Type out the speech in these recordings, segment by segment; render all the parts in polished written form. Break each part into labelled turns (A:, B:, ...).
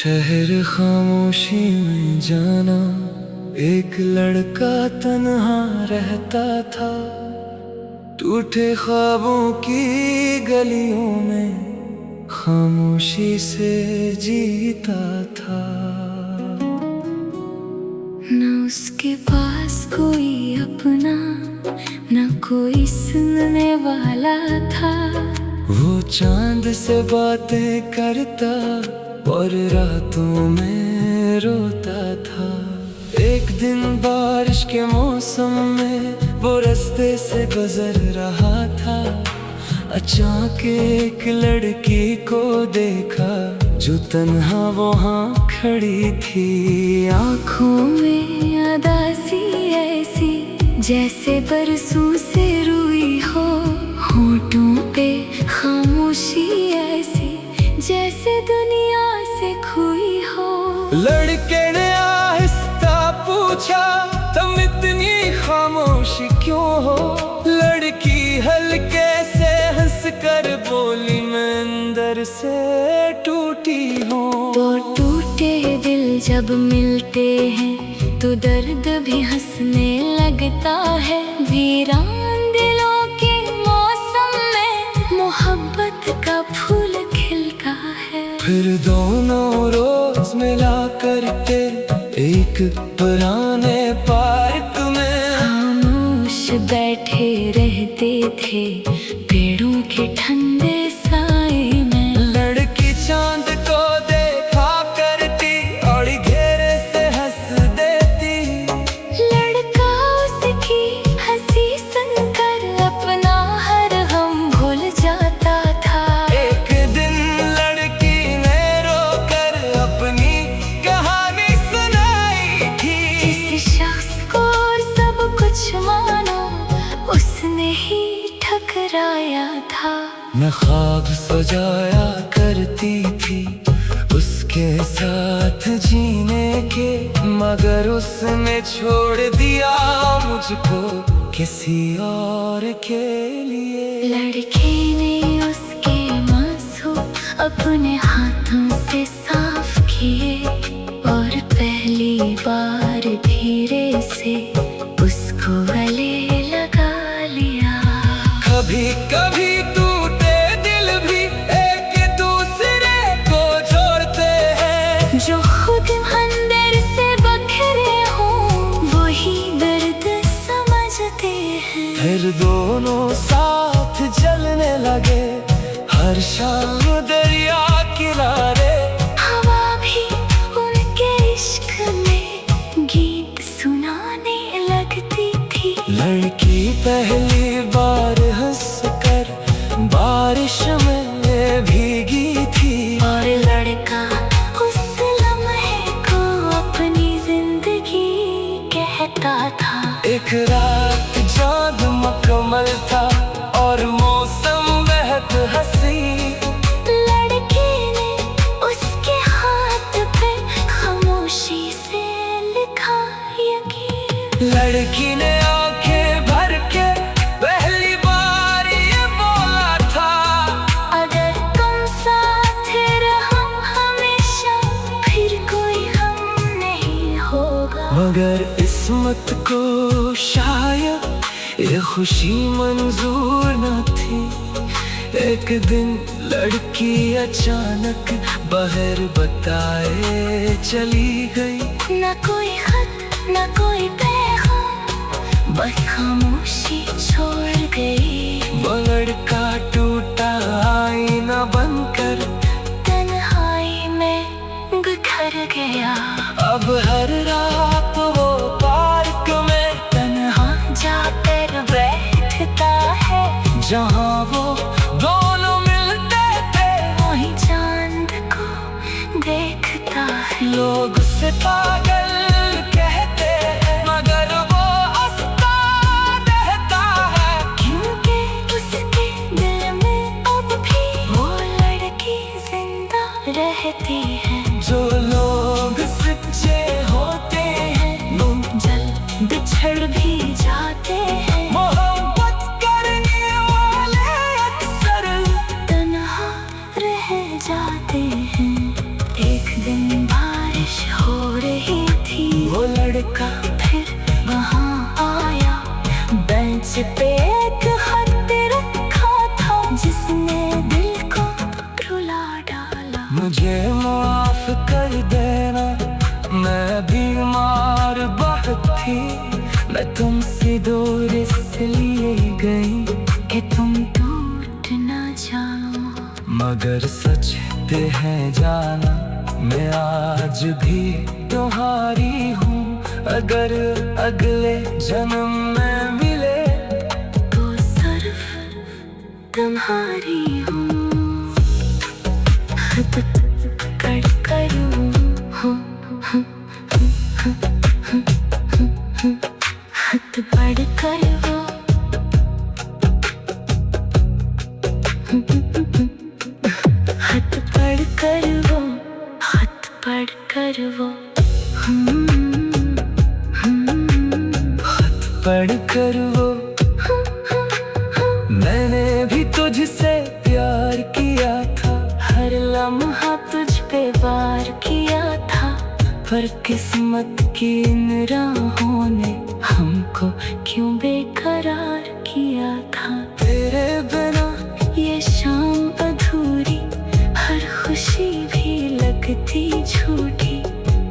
A: शहर खामोशी में जाना, एक लड़का तन्हा रहता था, टूटे ख्वाबों की गलियों में खामोशी से जीता था।
B: न उसके पास कोई अपना, न कोई सुनने वाला था।
A: वो चांद से बातें करता और रातों में रोता था। एक दिन बारिश के मौसम में वो रास्ते से गुजर रहा था। अचानक एक लड़की को देखा जो तन्हा वहाँ खड़ी थी।
B: आँखों में उदासी ऐसी जैसे बरसों से रुई हो, होठों पे खामोशी ऐसी जैसे दुनिया से खोई हो।
A: लड़के ने आहिस्ता पूछा, तुम इतनी खामोशी क्यों हो? लड़की हल्के से हंस कर बोली, मैं अंदर से टूटी हूँ।
B: तो टूटे दिल जब मिलते हैं तो दर्द भी हंसने लगता है। वीरान दिलों के मौसम में मोहब्बत का फूल खिलता है।
A: फिर दोनों रोज मिला करके एक पुराने पार्क में
B: खामोश बैठे रहते थे पेड़ों के ठंडे साए में।
A: लड़की चांद को देखा करती और घेरे से हंस देती।
B: लड़का उसकी हंसी सुनकर अपना हर गम भूल जाता था।
A: एक दिन लड़की ने रोकर अपनी कहानी सुनाई थी।
B: जिस शख्स को सब कुछ मानो उसने ही ठकराया था।
A: मैं ख्वाब सजाया करती थी उसके साथ जीने के, मगर उसने छोड़ दिया मुझको किसी और के लिए।
B: लड़के ने उसके मासूम अपने हाथों से साफ किए और पहली बार धीरे से उसको गले लगा लिया।
A: कभी कभी टूटे दिल भी एक दूसरे को जोड़ते हैं।
B: जो खुद अंदर से बखरे हों वही दर्द समझते हैं।
A: फिर दोनों साथ चलने लगे हर शाम दरिया किनारे।
B: हवा भी उनके इश्क में गीत सुनाने लगती थी।
A: लड़की पहली बार हंसकर बारिश में भीगी थी
B: और लड़का उस लम्हे को अपनी जिंदगी कहता था।
A: एक रात चाँद मुकम्मल था और मौसम बेहद हंसी।
B: लड़के ने उसके हाथ पे खामोशी से लिखा यकीन।
A: लड़की ने आंखें भर के पहली बार ये बोला था,
B: अगर तुम साथ रहो हमेशा फिर कोई हम नहीं होगा।
A: मगर किस्मत को शायद ये खुशी मंजूर न थी। एक दिन लड़की अचानक बाहर बताए चली गई।
B: न कोई खत न कोई पैगाम बस खामोशी छोड़ गई।
A: वो लड़का टूटा आईना बनकर
B: तन्हाई में बिखर गया।
A: अब हर रात वो पार्क में
B: तन्हा जाकर बैठता है।
A: जहाँ वो दोनों मिलते थे
B: वही चांद को देखता है।
A: लोग उसे पागल कहते हैं मगर वो हंसता रहता है।
B: क्योंकि उसके दिल में अब भी वो लड़की जिंदा रहती है।
A: जो लोग सच्चे होते हैं
B: वो जल बिछड़ भी जाते हैं।
A: मोहब्बत करने वाले अक्सर
B: तन्हा रह जाते हैं। एक दिन रही थी।
A: वो लड़का
B: फिर वहाँ आया, बेंच पे एक खत रखा था जिसने दिल को रुला डाला।
A: मुझे माफ कर देना, मैं बीमार बहुत थी। मैं तुमसे दूर इसलिए गई
B: कि तुम टूट न जाओ।
A: मगर सच है जाना, मैं आज भी तुम्हारी हूँ। अगर अगले जन्म में मिले
B: तो सिर्फ तुम्हारी हूँ। हाथ पकड़ कर हाथ पकड़ कर वो हाथ पकड़ कर वो हाथ पकड़ कर वो
A: हाथ पढ़ कर वो। मैंने भी तुझसे प्यार किया था,
B: हर लम्हा तुझ पे वार किया था।
A: पर किस्मत की इन राहों ने
B: हमको क्यों बेकरार किया था।
A: तेरे बिना
B: ये शाम अधूरी, हर खुशी भी लगती झूठी।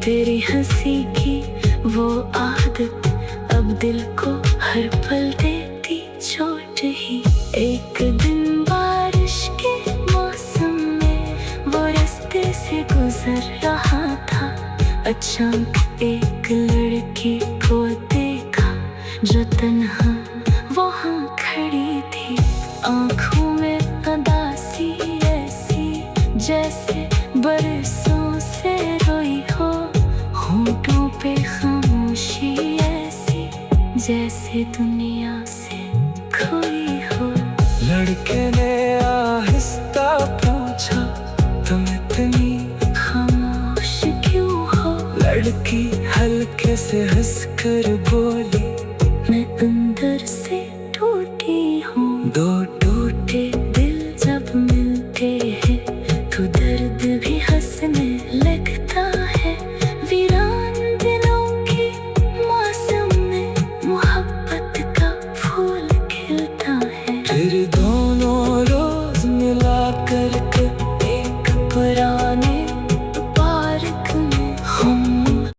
B: तेरी हंसी की वो आदत अब दिल को हर पल देती चोट ही। एक दिन बारिश के मौसम में वो रास्ते से गुजर रहा था। अचानक एक लड़की को देखा जो तन्हा वहाँ खड़ी थी। आँखों में उदासी ऐसी जैसे बरसों से रोई हो। होठों पे खामोशी ऐसी जैसे दुनिया से खोई हो।
A: लड़के ने आहिस्ता पूछा, तुम इतनी
B: खामोश क्यों हो?
A: लड़की हल्के से हंसकर बोली,
B: मैं